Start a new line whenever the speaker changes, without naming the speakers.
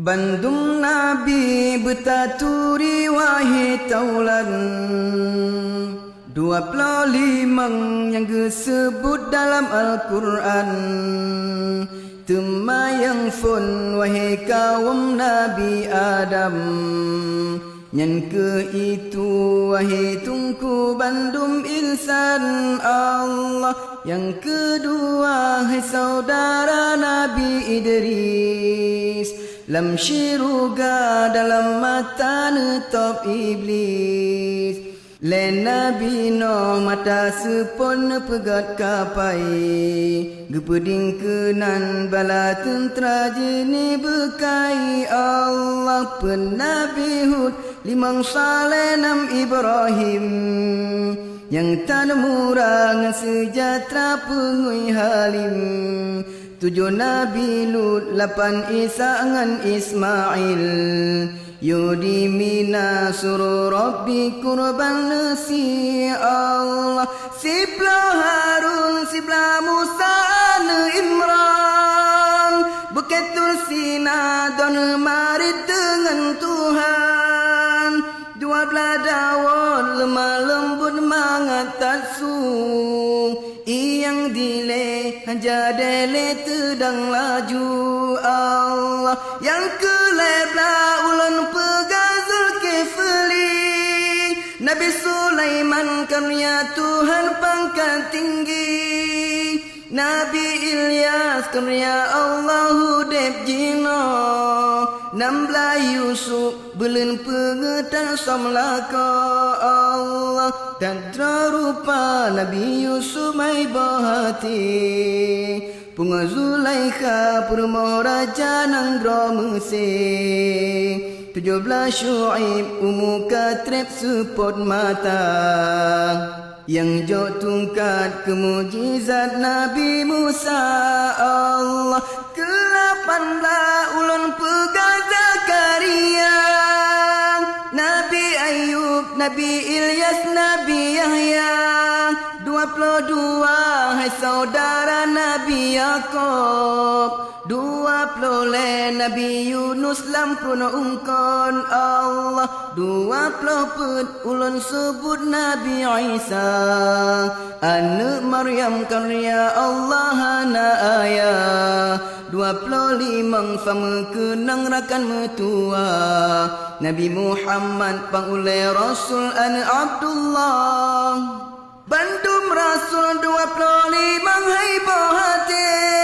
Bandung Nabi bertaturi wahai taulan 25 yang disebut dalam Al-Quran. Temayang fun wahai kaum Nabi Adam. Yang ke itu wahai tungku bandum insan Allah. Yang kedua hai saudara Nabi Idris. Lam syiruga dalam mata netop iblis. Len Nabi Nuh mata sepon pegat kapai. Gepeding kenan bala tentera jeni bekai Allah. Penabi Hud limang saleh nam Ibrahim. Yang tan murang sejahtera pengui halim. 7 Nabi Lut, 8 Isa ngan Ismail. Yudi mina suruh Rabbi kurban nasi Allah. Sibla Harun, sibla Musa ne Imran. Beketul Sina don marid dengan Tuhan. 12 Dawud lemah lembut mangatatsu. Iyang dile hanja dele tedang laju Allah. Yang kelebla ulun pegang Zulkifli. Nabi Sulaiman karya Tuhan pangkat tinggi. Nabi Ilyas karya Allah dep jino. 16 Yusuf belum pengetan samlaka Allah. Dan terupa Nabi Yusuf mai bahati. Punga Zulaikha purmo raja nang dro Mesir. 17 Syuaib umuka trep sepot mata. Yang jauh tungkat kemujizat Nabi Musa Allah. Ke-18 ulun pegang Zakaria. Nabi Ayub, Nabi Ilyas, Nabi Yahya. 22 hai saudara Nabi Yaakob. 20 Nabi Yunus lampun ungkon Allah. 20 ulun sebut Nabi Isa. Anak Maryam karya Allah ana ayah. 25 fama kenang rakan metua. Nabi Muhammad pangulai Rasul an Abdullah. Bandum Rasul 25 hai bohate.